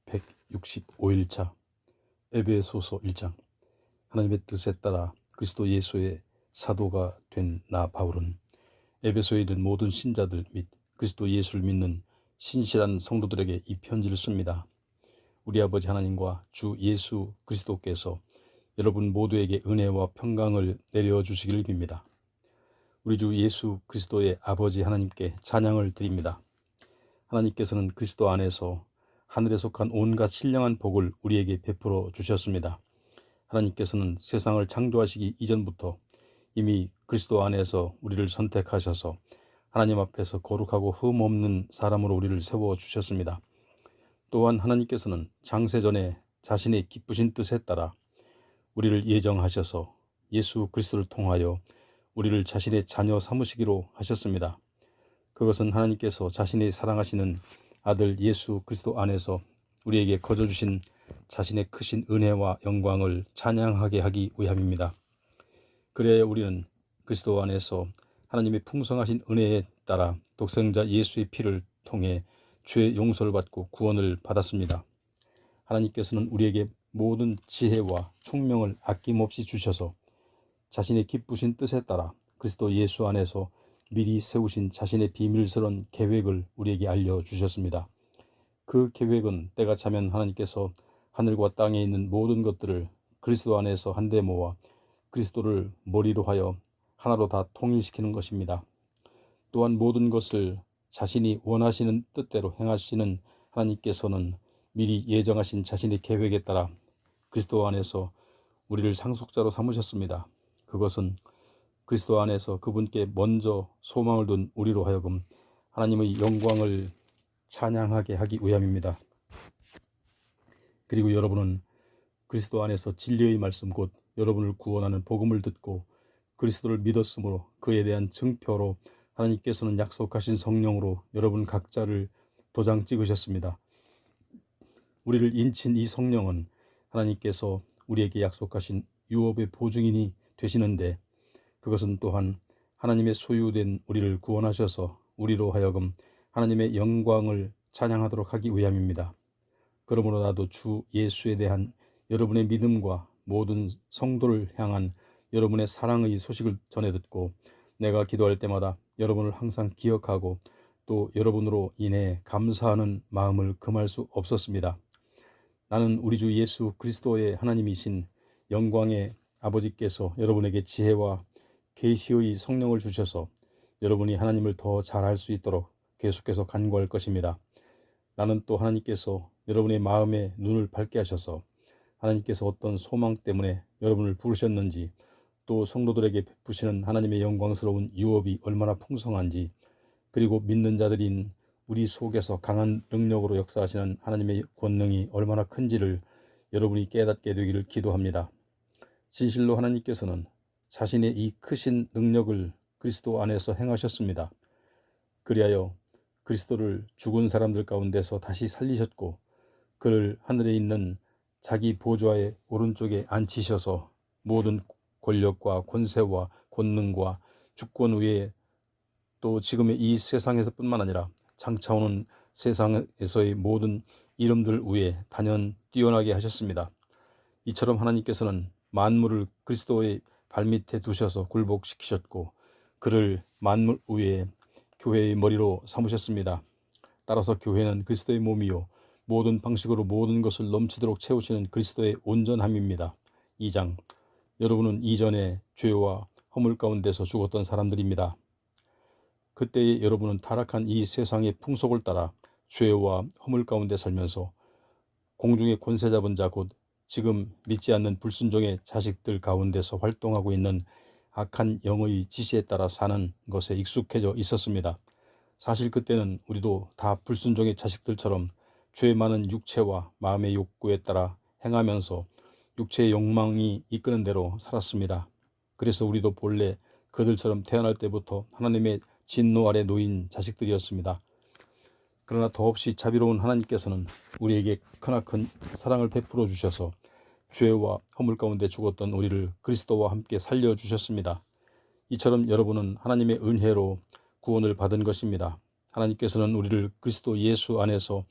165일차 에베소서 1장. 하나님의 뜻에 따라 그리스도 예수의 사도가 된 나 바울은 에베소에 있는 모든 신자들 및 그리스도 예수를 믿는 신실한 성도들에게 이 편지를 씁니다. 우리 아버지 하나님과 주 예수 그리스도께서 여러분 모두에게 은혜와 평강을 내려주시기를 빕니다. 우리 주 예수 그리스도의 아버지 하나님께 찬양을 드립니다. 하나님께서는 그리스도 안에서 하늘에 속한 온갖 신령한 복을 우리에게 베풀어 주셨습니다. 하나님께서는 세상을 창조하시기 이전부터 이미 그리스도 안에서 우리를 선택하셔서 하나님 앞에서 거룩하고 흠없는 사람으로 우리를 세워주셨습니다. 또한 하나님께서는 장세전에 자신의 기쁘신 뜻에 따라 우리를 예정하셔서 예수 그리스도를 통하여 우리를 자신의 자녀 삼으시기로 하셨습니다. 그것은 하나님께서 자신이 사랑하시는 아들 예수 그리스도 안에서 우리에게 거저주신 자신의 크신 은혜와 영광을 찬양하게 하기 위함입니다. 그래야 우리는 그리스도 안에서 하나님의 풍성하신 은혜에 따라 독생자 예수의 피를 통해 죄의 용서를 받고 구원을 받았습니다. 하나님께서는 우리에게 모든 지혜와 총명을 아낌없이 주셔서 자신의 기쁘신 뜻에 따라 그리스도 예수 안에서 미리 세우신 자신의 비밀스러운 계획을 우리에게 알려주셨습니다. 그 계획은 때가 차면 하나님께서 하늘과 땅에 있는 모든 것들을 그리스도 안에서 한데 모아 그리스도를 머리로 하여 하나로 다 통일시키는 것입니다. 또한 모든 것을 자신이 원하시는 뜻대로 행하시는 하나님께서는 미리 예정하신 자신의 계획에 따라 그리스도 안에서 우리를 상속자로 삼으셨습니다. 그것은 그리스도 안에서 그분께 먼저 소망을 둔 우리로 하여금 하나님의 영광을 찬양하게 하기 위함입니다. 그리고 여러분은 그리스도 안에서 진리의 말씀 곧 여러분을 구원하는 복음을 듣고 그리스도를 믿었으므로 그에 대한 증표로 하나님께서는 약속하신 성령으로 여러분 각자를 도장 찍으셨습니다. 우리를 인친 이 성령은 하나님께서 우리에게 약속하신 유업의 보증인이 되시는데 그것은 또한 하나님의 소유된 우리를 구원하셔서 우리로 하여금 하나님의 영광을 찬양하도록 하기 위함입니다. 그러므로 나도 주 예수에 대한 여러분의 믿음과 모든 성도를 향한 여러분의 사랑의 소식을 전해 듣고 내가 기도할 때마다 여러분을 항상 기억하고 또 여러분으로 인해 감사하는 마음을 금할 수 없었습니다. 나는 우리 주 예수 그리스도의 하나님이신 영광의 아버지께서 여러분에게 지혜와 계시의 성령을 주셔서 여러분이 하나님을 더 잘할 수 있도록 계속해서 간구할 것입니다. 나는 또 하나님께서 여러분의 마음의 눈을 밝게 하셔서 하나님께서 어떤 소망 때문에 여러분을 부르셨는지 또 성도들에게 베푸시는 하나님의 영광스러운 유업이 얼마나 풍성한지 그리고 믿는 자들인 우리 속에서 강한 능력으로 역사하시는 하나님의 권능이 얼마나 큰지를 여러분이 깨닫게 되기를 기도합니다. 진실로 하나님께서는 자신의 이 크신 능력을 그리스도 안에서 행하셨습니다. 그리하여 그리스도를 죽은 사람들 가운데서 다시 살리셨고 그를 하늘에 있는 자기 보좌의 오른쪽에 앉히셔서 모든 권력과 권세와 권능과 주권 위에 또 지금의 이 세상에서 뿐만 아니라 장차오는 세상에서의 모든 이름들 위에 단연 뛰어나게 하셨습니다. 이처럼 하나님께서는 만물을 그리스도의 발밑에 두셔서 굴복시키셨고 그를 만물 위에 교회의 머리로 삼으셨습니다. 따라서 교회는 그리스도의 몸이요 모든 방식으로 모든 것을 넘치도록 채우시는 그리스도의 온전함입니다. 2장. 여러분은 이전에 죄와 허물 가운데서 죽었던 사람들입니다. 그때의 여러분은 타락한 이 세상의 풍속을 따라 죄와 허물 가운데 살면서 공중의 권세 잡은 자 곧 지금 믿지 않는 불순종의 자식들 가운데서 활동하고 있는 악한 영의 지시에 따라 사는 것에 익숙해져 있었습니다. 사실 그때는 우리도 다 불순종의 자식들처럼 죄 많은 육체와 마음의 욕구에 따라 행하면서 육체의 욕망이 이끄는 대로 살았습니다. 그래서 우리도 본래 그들처럼 태어날 때부터 하나님의 진노 아래 놓인 자식들이었습니다. 그러나 더없이 자비로운 하나님께서는 우리에게 크나큰 사랑을 베풀어 주셔서 죄와 허물 가운데 죽었던 우리를 그리스도와 함께 살려주셨습니다. 이처럼 여러분은 하나님의 은혜로 구원을 받은 것입니다. 하나님께서는 우리를 그리스도 예수 안에서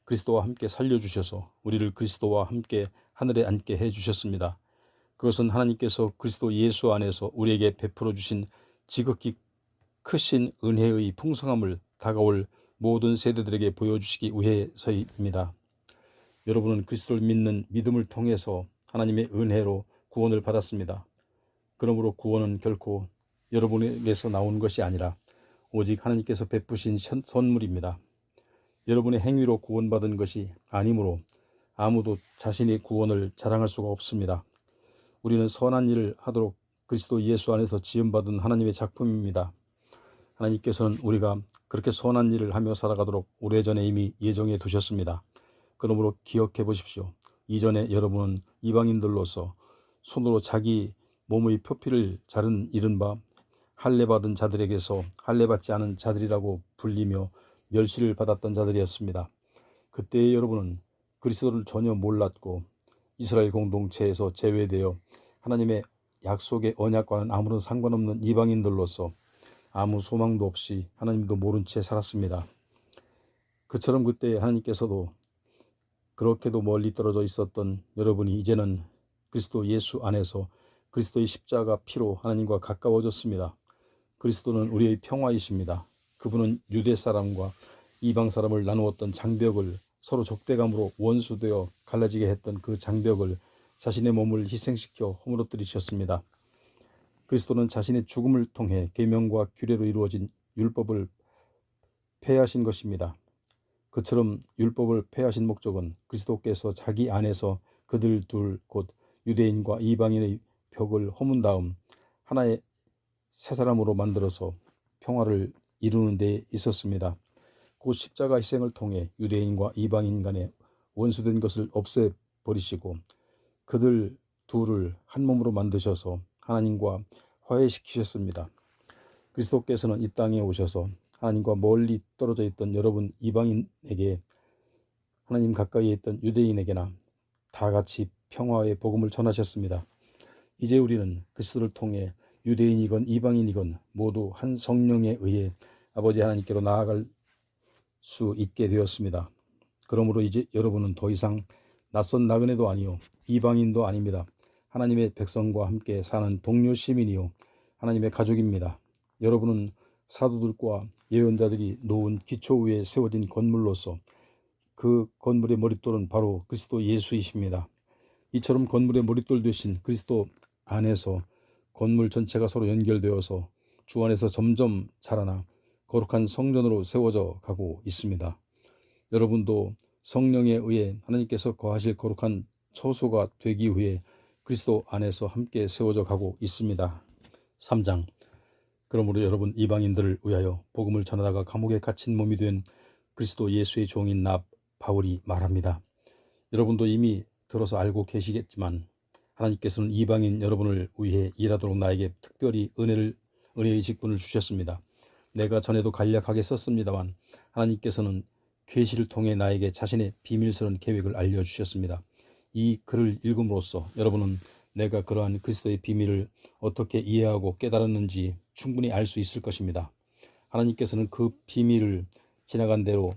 그리스도와 함께 살려주셔서 우리를 그리스도와 함께 하늘에 앉게 해주셨습니다. 그것은 하나님께서 그리스도 예수 안에서 우리에게 베풀어 주신 지극히 크신 은혜의 풍성함을 다가올 모든 세대들에게 보여주시기 위해서입니다. 여러분은 그리스도를 믿는 믿음을 통해서 하나님의 은혜로 구원을 받았습니다. 그러므로 구원은 결코 여러분에게서 나온 것이 아니라 오직 하나님께서 베푸신 선물입니다. 여러분의 행위로 구원받은 것이 아니므로 아무도 자신의 구원을 자랑할 수가 없습니다. 우리는 선한 일을 하도록 그리스도 예수 안에서 지음받은 하나님의 작품입니다. 하나님께서는 우리가 그렇게 선한 일을 하며 살아가도록 오래전에 이미 예정해 두셨습니다. 그러므로 기억해 보십시오. 이전에 여러분은 이방인들로서 손으로 자기 몸의 표피를 자른 이른바 할례받은 자들에게서 할례받지 않은 자들이라고 불리며 멸시를 받았던 자들이었습니다. 그때의 여러분은 그리스도를 전혀 몰랐고 이스라엘 공동체에서 제외되어 하나님의 약속의 언약과는 아무런 상관없는 이방인들로서 아무 소망도 없이 하나님도 모른 채 살았습니다. 그처럼 그때 하나님께서도 그렇게도 멀리 떨어져 있었던 여러분이 이제는 그리스도 예수 안에서 그리스도의 십자가 피로 하나님과 가까워졌습니다. 그리스도는 우리의 평화이십니다. 그분은 유대 사람과 이방 사람을 나누었던 장벽을 서로 적대감으로 원수되어 갈라지게 했던 그 장벽을 자신의 몸을 희생시켜 허물어뜨리셨습니다. 그리스도는 자신의 죽음을 통해 계명과 규례로 이루어진 율법을 폐하신 것입니다. 그처럼 율법을 폐하신 목적은 그리스도께서 자기 안에서 그들 둘 곧 유대인과 이방인의 벽을 허문 다음 하나의 새 사람으로 만들어서 평화를 이루는 데 있었습니다. 곧 십자가 희생을 통해 유대인과 이방인 간의 원수된 것을 없애버리시고 그들 둘을 한 몸으로 만드셔서 하나님과 화해시키셨습니다. 그리스도께서는 이 땅에 오셔서 하나님과 멀리 떨어져 있던 여러분 이방인에게 하나님 가까이에 있던 유대인에게나 다 같이 평화의 복음을 전하셨습니다. 이제 우리는 그리스도를 통해 유대인이건 이방인이건 모두 한 성령에 의해 아버지 하나님께로 나아갈 수 있게 되었습니다. 그러므로 이제 여러분은 더 이상 낯선 나그네도 아니요 이방인도 아닙니다. 하나님의 백성과 함께 사는 동료 시민이요 하나님의 가족입니다. 여러분은 사도들과 예언자들이 놓은 기초 위에 세워진 건물로서 그 건물의 머릿돌은 바로 그리스도 예수이십니다. 이처럼 건물의 머릿돌 되신 그리스도 안에서 건물 전체가 서로 연결되어서 주 안에서 점점 자라나 거룩한 성전으로 세워져 가고 있습니다. 여러분도 성령에 의해 하나님께서 거하실 거룩한 처소가 되기 위해 그리스도 안에서 함께 세워져 가고 있습니다. 3장. 그러므로 여러분 이방인들을 위하여 복음을 전하다가 감옥에 갇힌 몸이 된 그리스도 예수의 종인 나 바울이 말합니다. 여러분도 이미 들어서 알고 계시겠지만 하나님께서는 이방인 여러분을 위해 일하도록 나에게 특별히 은혜의 직분을 주셨습니다. 내가 전에도 간략하게 썼습니다만 하나님께서는 계시를 통해 나에게 자신의 비밀스러운 계획을 알려주셨습니다. 이 글을 읽음으로써 여러분은 내가 그러한 그리스도의 비밀을 어떻게 이해하고 깨달았는지 충분히 알 수 있을 것입니다. 하나님께서는 그 비밀을 지나간 대로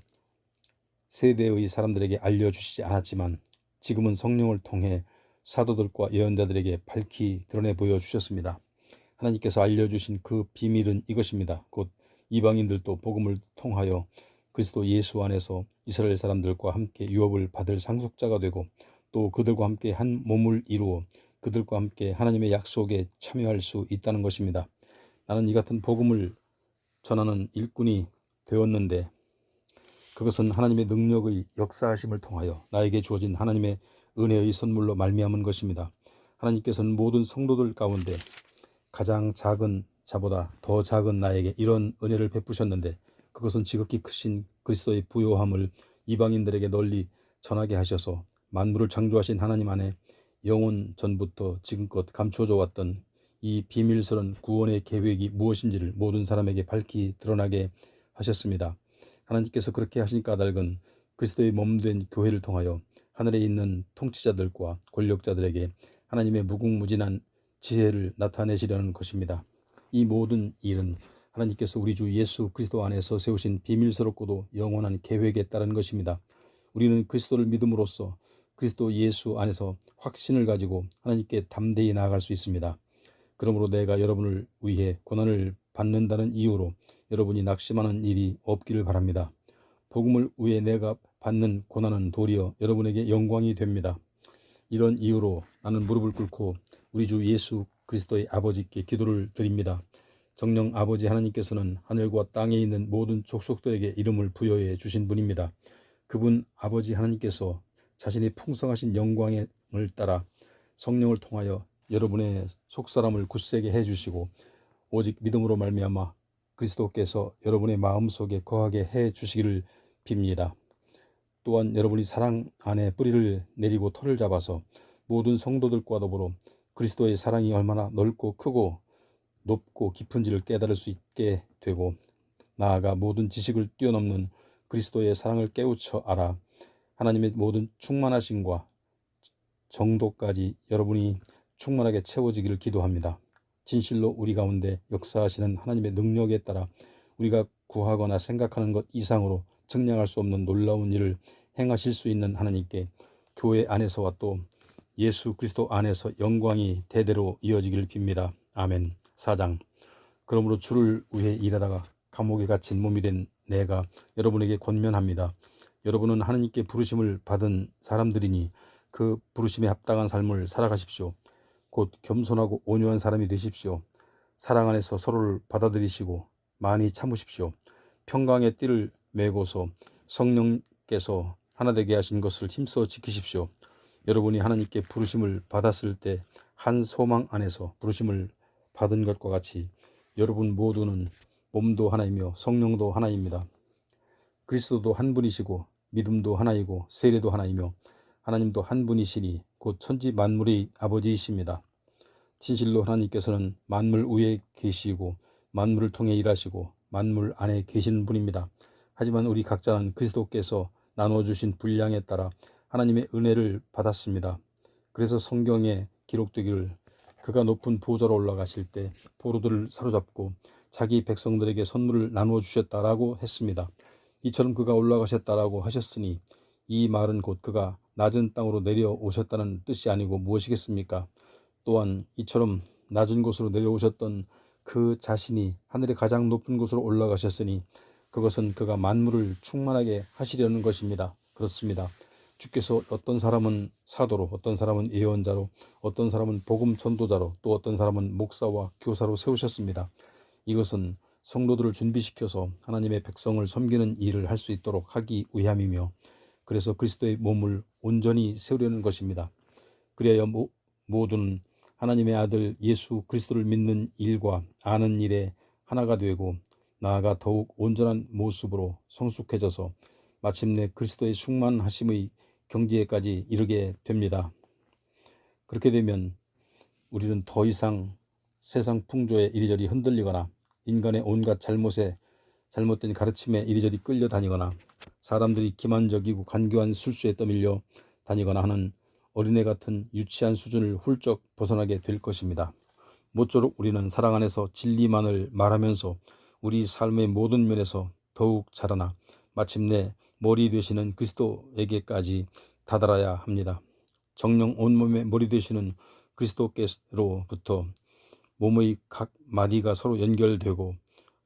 세대의 사람들에게 알려주시지 않았지만 지금은 성령을 통해 사도들과 예언자들에게 밝히 드러내 보여주셨습니다. 하나님께서 알려주신 그 비밀은 이것입니다. 곧 이방인들도 복음을 통하여 그리스도 예수 안에서 이스라엘 사람들과 함께 유업을 받을 상속자가 되고 또 그들과 함께 한 몸을 이루어 그들과 함께 하나님의 약속에 참여할 수 있다는 것입니다. 나는 이 같은 복음을 전하는 일꾼이 되었는데 그것은 하나님의 능력의 역사하심을 통하여 나에게 주어진 하나님의 은혜의 선물로 말미암은 것입니다. 하나님께서는 모든 성도들 가운데 가장 작은 자보다 더 작은 나에게 이런 은혜를 베푸셨는데 그것은 지극히 크신 그리스도의 부요함을 이방인들에게 널리 전하게 하셔서 만물을 창조하신 하나님 안에 영원 전부터 지금껏 감추어져 왔던 이 비밀스러운 구원의 계획이 무엇인지를 모든 사람에게 밝히 드러나게 하셨습니다. 하나님께서 그렇게 하신 까닭은 그리스도의 몸된 교회를 통하여 하늘에 있는 통치자들과 권력자들에게 하나님의 무궁무진한 지혜를 나타내시려는 것입니다. 이 모든 일은 하나님께서 우리 주 예수 그리스도 안에서 세우신 비밀스럽고도 영원한 계획에 따른 것입니다. 우리는 그리스도를 믿음으로써 그리스도 예수 안에서 확신을 가지고 하나님께 담대히 나아갈 수 있습니다. 그러므로 내가 여러분을 위해 고난을 받는다는 이유로 여러분이 낙심하는 일이 없기를 바랍니다. 복음을 위해 내가 받는 고난은 도리어 여러분에게 영광이 됩니다. 이런 이유로 나는 무릎을 꿇고 우리 주 예수 그리스도의 아버지께 기도를 드립니다. 정령 아버지 하나님께서는 하늘과 땅에 있는 모든 족속들에게 이름을 부여해 주신 분입니다. 그분 아버지 하나님께서 자신의 풍성하신 영광을 따라 성령을 통하여 여러분의 속사람을 굳세게 해주시고 오직 믿음으로 말미암아 그리스도께서 여러분의 마음속에 거하게 해주시기를 빕니다. 또한 여러분이 사랑 안에 뿌리를 내리고 털을 잡아서 모든 성도들과 더불어 그리스도의 사랑이 얼마나 넓고 크고 높고 깊은지를 깨달을 수 있게 되고 나아가 모든 지식을 뛰어넘는 그리스도의 사랑을 깨우쳐 알아 하나님의 모든 충만하심과 정도까지 여러분이 충만하게 채워지기를 기도합니다. 진실로 우리 가운데 역사하시는 하나님의 능력에 따라 우리가 구하거나 생각하는 것 이상으로 측량할 수 없는 놀라운 일을 행하실 수 있는 하나님께 교회 안에서와 또 예수 그리스도 안에서 영광이 대대로 이어지기를 빕니다. 아멘. 4장. 그러므로 주를 위해 일하다가 감옥에 갇힌 몸이 된 내가 여러분에게 권면합니다. 여러분은 하나님께 부르심을 받은 사람들이니 그 부르심에 합당한 삶을 살아가십시오. 곧 겸손하고 온유한 사람이 되십시오. 사랑 안에서 서로를 받아들이시고 많이 참으십시오. 평강의 띠를 메고서 성령께서 하나 되게 하신 것을 힘써 지키십시오. 여러분이 하나님께 부르심을 받았을 때 한 소망 안에서 부르심을 받은 것과 같이 여러분 모두는 몸도 하나이며 성령도 하나입니다. 그리스도도 한 분이시고 믿음도 하나이고 세례도 하나이며 하나님도 한 분이시니 곧 천지 만물의 아버지이십니다. 진실로 하나님께서는 만물 위에 계시고 만물을 통해 일하시고 만물 안에 계시는 분입니다. 하지만 우리 각자는 그리스도께서 나눠주신 분량에 따라 하나님의 은혜를 받았습니다. 그래서 성경에 기록되기를 그가 높은 보좌로 올라가실 때 포로들을 사로잡고 자기 백성들에게 선물을 나누어 주셨다라고 했습니다. 이처럼 그가 올라가셨다라고 하셨으니 이 말은 곧 그가 낮은 땅으로 내려오셨다는 뜻이 아니고 무엇이겠습니까? 또한 이처럼 낮은 곳으로 내려오셨던 그 자신이 하늘의 가장 높은 곳으로 올라가셨으니 그것은 그가 만물을 충만하게 하시려는 것입니다. 그렇습니다. 주께서 어떤 사람은 사도로, 어떤 사람은 예언자로, 어떤 사람은 복음 전도자로, 또 어떤 사람은 목사와 교사로 세우셨습니다. 이것은 성도들을 준비시켜서 하나님의 백성을 섬기는 일을 할 수 있도록 하기 위함이며 그래서 그리스도의 몸을 온전히 세우려는 것입니다. 그래야 모두는 하나님의 아들 예수 그리스도를 믿는 일과 아는 일에 하나가 되고 나아가 더욱 온전한 모습으로 성숙해져서 마침내 그리스도의 충만하심의 경지에까지 이르게 됩니다. 그렇게 되면 우리는 더 이상 세상 풍조에 이리저리 흔들리거나 인간의 온갖 잘못된 가르침에 이리저리 끌려다니거나 사람들이 기만적이고 간교한 술수에 떠밀려 다니거나 하는 어린애 같은 유치한 수준을 훌쩍 벗어나게 될 것입니다. 모쪼록 우리는 사랑 안에서 진리만을 말하면서 우리 삶의 모든 면에서 더욱 자라나 마침내 머리 되시는 그리스도에게까지 다다라야 합니다. 정령 온몸의 머리 되시는 그리스도께로부터 몸의 각 마디가 서로 연결되고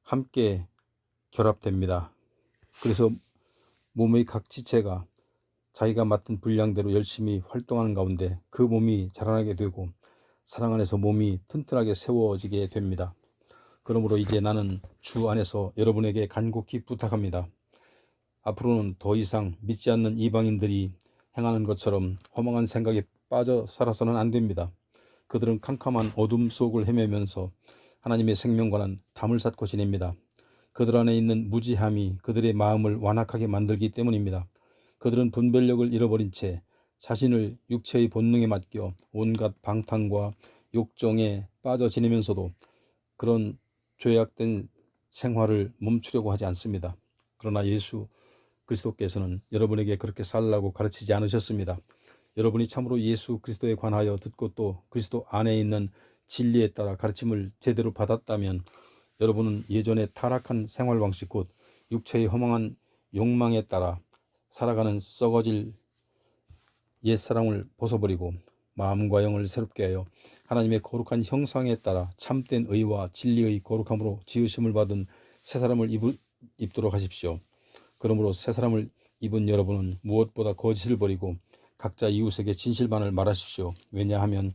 함께 결합됩니다. 그래서 몸의 각 지체가 자기가 맡은 분량대로 열심히 활동하는 가운데 그 몸이 자라나게 되고 사랑 안에서 몸이 튼튼하게 세워지게 됩니다. 그러므로 이제 나는 주 안에서 여러분에게 간곡히 부탁합니다. 앞으로는 더 이상 믿지 않는 이방인들이 행하는 것처럼 허망한 생각에 빠져 살아서는 안 됩니다. 그들은 캄캄한 어둠 속을 헤매면서 하나님의 생명과는 담을 쌓고 지냅니다. 그들 안에 있는 무지함이 그들의 마음을 완악하게 만들기 때문입니다. 그들은 분별력을 잃어버린 채 자신을 육체의 본능에 맡겨 온갖 방탕과 욕정에 빠져 지내면서도 그런 죄악된 생활을 멈추려고 하지 않습니다. 그러나 예수 그리스도께서는 여러분에게 그렇게 살라고 가르치지 않으셨습니다. 여러분이 참으로 예수 그리스도에 관하여 듣고 또 그리스도 안에 있는 진리에 따라 가르침을 제대로 받았다면 여러분은 예전의 타락한 생활 방식 곧 육체의 허망한 욕망에 따라 살아가는 썩어질 옛사람을 벗어버리고 마음과 영을 새롭게 하여 하나님의 거룩한 형상에 따라 참된 의와 진리의 거룩함으로 지으심을 받은 새 사람을 입도록 하십시오. 그러므로 새 사람을 입은 여러분은 무엇보다 거짓을 버리고 각자 이웃에게 진실만을 말하십시오. 왜냐하면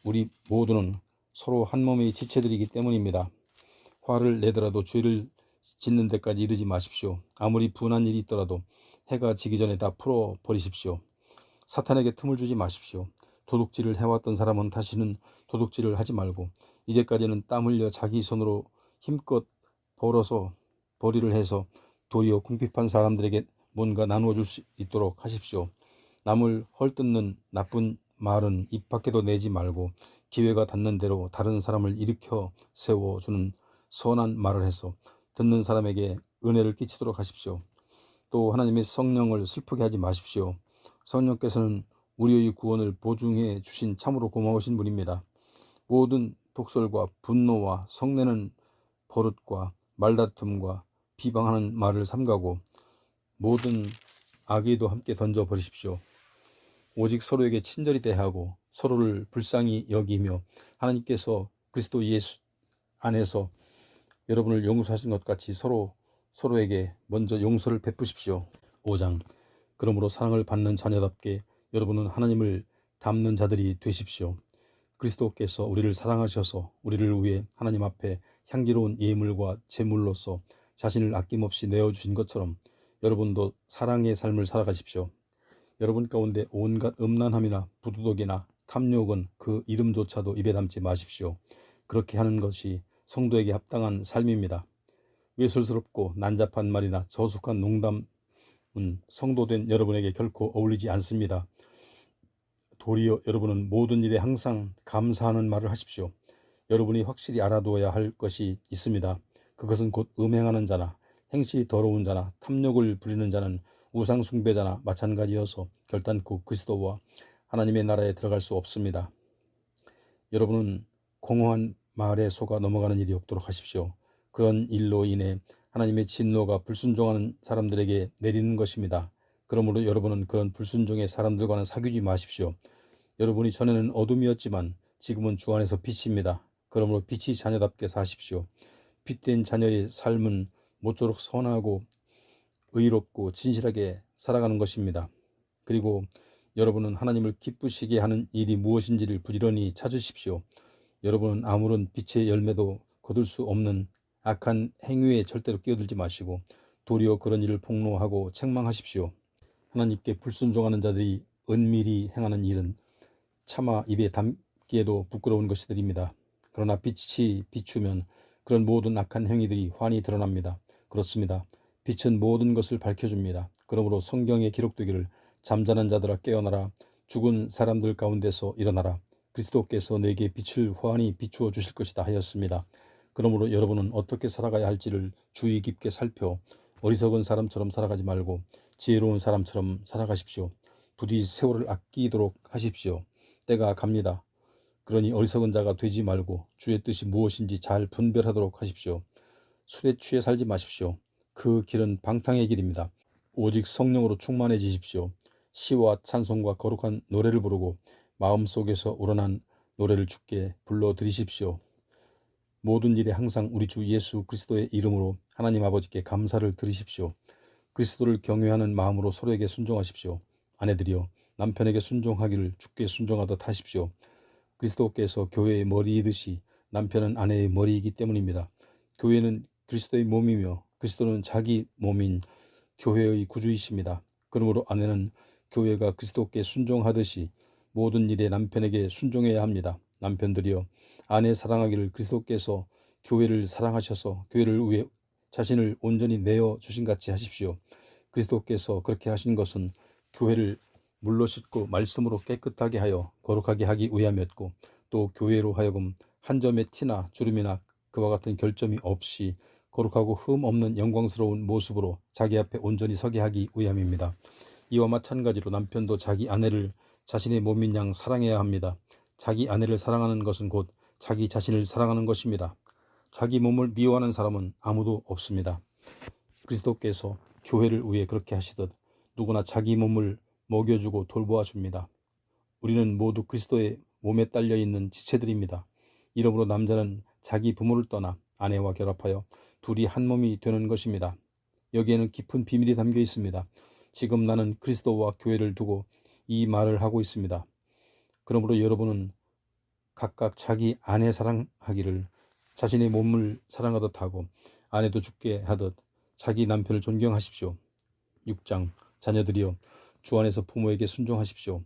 우리 모두는 서로 한 몸의 지체들이기 때문입니다. 화를 내더라도 죄를 짓는 데까지 이르지 마십시오. 아무리 분한 일이 있더라도 해가 지기 전에 다 풀어버리십시오. 사탄에게 틈을 주지 마십시오. 도둑질을 해왔던 사람은 다시는 도둑질을 하지 말고 이제까지는 땀 흘려 자기 손으로 힘껏 벌어서 벌이를 해서 도리어 궁핍한 사람들에게 뭔가 나누어줄 수 있도록 하십시오. 남을 헐뜯는 나쁜 말은 입 밖에도 내지 말고 기회가 닿는 대로 다른 사람을 일으켜 세워주는 선한 말을 해서 듣는 사람에게 은혜를 끼치도록 하십시오. 또 하나님의 성령을 슬프게 하지 마십시오. 성령께서는 우리의 구원을 보증해 주신 참으로 고마우신 분입니다. 모든 독설과 분노와 성내는 버릇과 말다툼과 비방하는 말을 삼가고 모든 악의도 함께 던져버리십시오. 오직 서로에게 친절히 대하고 서로를 불쌍히 여기며 하나님께서 그리스도 예수 안에서 여러분을 용서하신 것 같이 서로에게 먼저 용서를 베푸십시오. 5장. 그러므로 사랑을 받는 자녀답게 여러분은 하나님을 닮는 자들이 되십시오. 그리스도께서 우리를 사랑하셔서 우리를 위해 하나님 앞에 향기로운 예물과 제물로서 자신을 아낌없이 내어주신 것처럼 여러분도 사랑의 삶을 살아가십시오. 여러분 가운데 온갖 음란함이나 부도덕이나 탐욕은 그 이름조차도 입에 담지 마십시오. 그렇게 하는 것이 성도에게 합당한 삶입니다. 외설스럽고 난잡한 말이나 저속한 농담은 성도된 여러분에게 결코 어울리지 않습니다. 도리어 여러분은 모든 일에 항상 감사하는 말을 하십시오. 여러분이 확실히 알아두어야 할 것이 있습니다. 그것은 곧 음행하는 자나 행실이 더러운 자나 탐욕을 부리는 자는 우상 숭배자나 마찬가지여서 결단코 그리스도와 하나님의 나라에 들어갈 수 없습니다. 여러분은 공허한 말에 속아 넘어가는 일이 없도록 하십시오. 그런 일로 인해 하나님의 진노가 불순종하는 사람들에게 내리는 것입니다. 그러므로 여러분은 그런 불순종의 사람들과는 사귀지 마십시오. 여러분이 전에는 어둠이었지만 지금은 주 안에서 빛입니다. 그러므로 빛이 자녀답게 사십시오. 빛된 자녀의 삶은 모쪼록 선하고 의롭고 진실하게 살아가는 것입니다. 그리고 여러분은 하나님을 기쁘시게 하는 일이 무엇인지를 부지런히 찾으십시오. 여러분은 아무런 빛의 열매도 거둘 수 없는 악한 행위에 절대로 끼어들지 마시고 도리어 그런 일을 폭로하고 책망하십시오. 하나님께 불순종하는 자들이 은밀히 행하는 일은 차마 입에 담기에도 부끄러운 것이들입니다. 그러나 빛이 비추면 그런 모든 악한 행위들이 환히 드러납니다. 그렇습니다. 빛은 모든 것을 밝혀줍니다. 그러므로 성경에 기록되기를 잠자는 자들아 깨어나라, 죽은 사람들 가운데서 일어나라, 그리스도께서 내게 빛을 환히 비추어 주실 것이다 하였습니다. 그러므로 여러분은 어떻게 살아가야 할지를 주의 깊게 살펴 어리석은 사람처럼 살아가지 말고 지혜로운 사람처럼 살아가십시오. 부디 세월을 아끼도록 하십시오. 때가 갑니다. 그러니 어리석은 자가 되지 말고 주의 뜻이 무엇인지 잘 분별하도록 하십시오. 술에 취해 살지 마십시오. 그 길은 방탕의 길입니다. 오직 성령으로 충만해지십시오. 시와 찬송과 거룩한 노래를 부르고 마음속에서 우러난 노래를 주께 불러드리십시오. 모든 일에 항상 우리 주 예수 그리스도의 이름으로 하나님 아버지께 감사를 드리십시오. 그리스도를 경외하는 마음으로 서로에게 순종하십시오. 아내들이여 남편에게 순종하기를 주께 순종하듯 하십시오. 그리스도께서 교회의 머리이듯이 남편은 아내의 머리이기 때문입니다. 교회는 그리스도의 몸이며 그리스도는 자기 몸인 교회의 구주이십니다. 그러므로 아내는 교회가 그리스도께 순종하듯이 모든 일에 남편에게 순종해야 합니다. 남편들이여 아내 사랑하기를 그리스도께서 교회를 사랑하셔서 교회를 위해 자신을 온전히 내어 주신 같이 하십시오. 그리스도께서 그렇게 하신 것은 교회를 물로 씻고 말씀으로 깨끗하게 하여 거룩하게 하기 위함이었고 또 교회로 하여금 한 점의 티나 주름이나 그와 같은 결점이 없이 거룩하고 흠 없는 영광스러운 모습으로 자기 앞에 온전히 서게 하기 위함입니다. 이와 마찬가지로 남편도 자기 아내를 자신의 몸인 양 사랑해야 합니다. 자기 아내를 사랑하는 것은 곧 자기 자신을 사랑하는 것입니다. 자기 몸을 미워하는 사람은 아무도 없습니다. 그리스도께서 교회를 위해 그렇게 하시듯 누구나 자기 몸을 먹여주고 돌보아 줍니다. 우리는 모두 그리스도의 몸에 딸려 있는 지체들입니다. 이러므로 남자는 자기 부모를 떠나 아내와 결합하여 둘이 한 몸이 되는 것입니다. 여기에는 깊은 비밀이 담겨 있습니다. 지금 나는 그리스도와 교회를 두고 이 말을 하고 있습니다. 그러므로 여러분은 각각 자기 아내 사랑하기를 자신의 몸을 사랑하듯 하고 아내도 죽게 하듯 자기 남편을 존경하십시오. 6장 자녀들이여 주 안에서 부모에게 순종하십시오.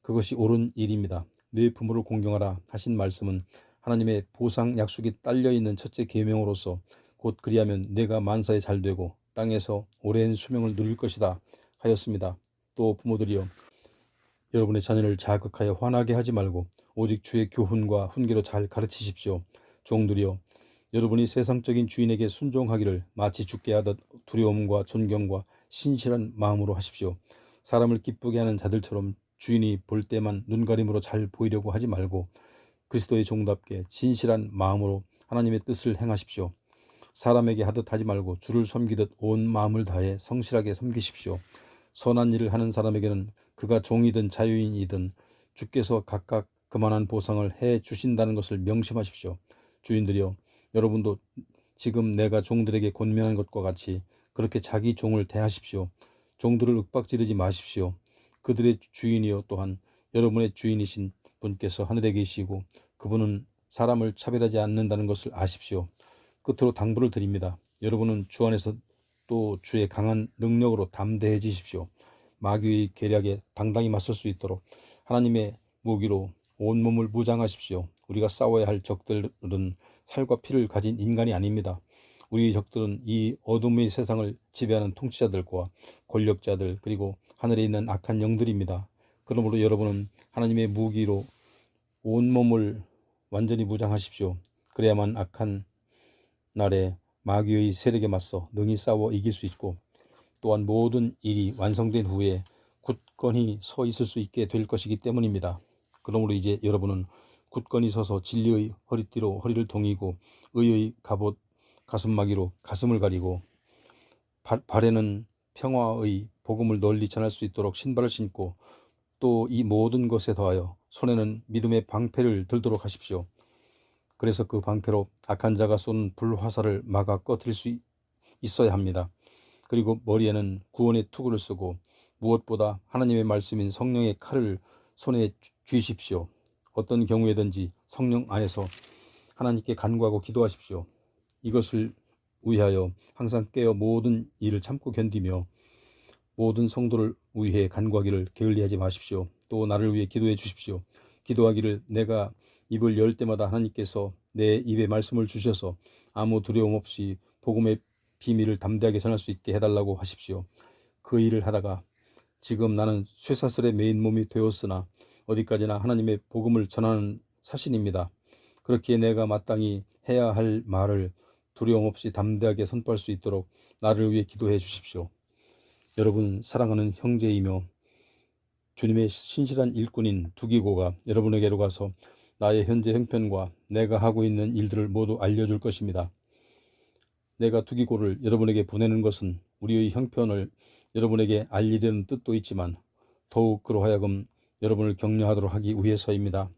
그것이 옳은 일입니다. 내 부모를 공경하라 하신 말씀은 하나님의 보상 약속이 딸려있는 첫째 계명으로서 곧 그리하면 내가 만사에 잘되고 땅에서 오랜 수명을 누릴 것이다 하였습니다. 또 부모들이여 여러분의 자녀를 자극하여 화나게 하지 말고 오직 주의 교훈과 훈계로 잘 가르치십시오. 종들이여 여러분이 세상적인 주인에게 순종하기를 마치 죽게 하듯 두려움과 존경과 신실한 마음으로 하십시오. 사람을 기쁘게 하는 자들처럼 주인이 볼 때만 눈가림으로 잘 보이려고 하지 말고 그리스도의 종답게 진실한 마음으로 하나님의 뜻을 행하십시오. 사람에게 하듯 하지 말고 주를 섬기듯 온 마음을 다해 성실하게 섬기십시오. 선한 일을 하는 사람에게는 그가 종이든 자유인이든 주께서 각각 그만한 보상을 해 주신다는 것을 명심하십시오. 주인들이여 여러분도 지금 내가 종들에게 권면한 것과 같이 그렇게 자기 종을 대하십시오. 종들을 윽박지르지 마십시오. 그들의 주인이여 또한 여러분의 주인이신 분께서 하늘에 계시고 그분은 사람을 차별하지 않는다는 것을 아십시오. 끝으로 당부를 드립니다. 여러분은 주 안에서 또 주의 강한 능력으로 담대해지십시오. 마귀의 계략에 당당히 맞설 수 있도록 하나님의 무기로 온몸을 무장하십시오. 우리가 싸워야 할 적들은 살과 피를 가진 인간이 아닙니다. 우리의 적들은 이 어둠의 세상을 지배하는 통치자들과 권력자들 그리고 하늘에 있는 악한 영들입니다. 그러므로 여러분은 하나님의 무기로 온몸을 완전히 무장하십시오. 그래야만 악한 날에 마귀의 세력에 맞서 능히 싸워 이길 수 있고 또한 모든 일이 완성된 후에 굳건히 서 있을 수 있게 될 것이기 때문입니다. 그러므로 이제 여러분은 굳건히 서서 진리의 허리띠로 허리를 동이고 의의 갑옷 가슴마기로 가슴을 가리고 발에는 평화의 복음을 널리 전할 수 있도록 신발을 신고 또 이 모든 것에 더하여 손에는 믿음의 방패를 들도록 하십시오. 그래서 그 방패로 악한 자가 쏘는 불화살을 막아 꺼뜨릴 수 있어야 합니다. 그리고 머리에는 구원의 투구를 쓰고 무엇보다 하나님의 말씀인 성령의 칼을 손에 쥐십시오. 어떤 경우에든지 성령 안에서 하나님께 간구하고 기도하십시오. 이것을 위하여 항상 깨어 모든 일을 참고 견디며 모든 성도를 위해 간구하기를 게을리하지 마십시오. 또 나를 위해 기도해 주십시오. 기도하기를 내가 입을 열 때마다 하나님께서 내 입에 말씀을 주셔서 아무 두려움 없이 복음의 비밀을 담대하게 전할 수 있게 해달라고 하십시오. 그 일을 하다가 지금 나는 쇠사슬의 메인 몸이 되었으나 어디까지나 하나님의 복음을 전하는 사신입니다. 그렇기에 내가 마땅히 해야 할 말을 두려움 없이 담대하게 선포할 수 있도록 나를 위해 기도해 주십시오. 여러분 사랑하는 형제이며 주님의 신실한 일꾼인 두기고가 여러분에게로 가서 나의 현재 형편과 내가 하고 있는 일들을 모두 알려줄 것입니다. 내가 두기고를 여러분에게 보내는 것은 우리의 형편을 여러분에게 알리려는 뜻도 있지만 더욱 그로 하여금 여러분을 격려하도록 하기 위해서입니다.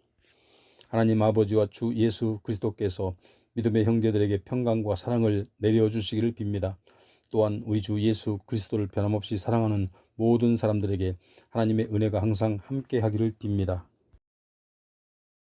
하나님 아버지와 주 예수 그리스도께서 믿음의 형제들에게 평강과 사랑을 내려주시기를 빕니다. 또한 우리 주 예수 그리스도를 변함없이 사랑하는 모든 사람들에게 하나님의 은혜가 항상 함께 하기를 빕니다.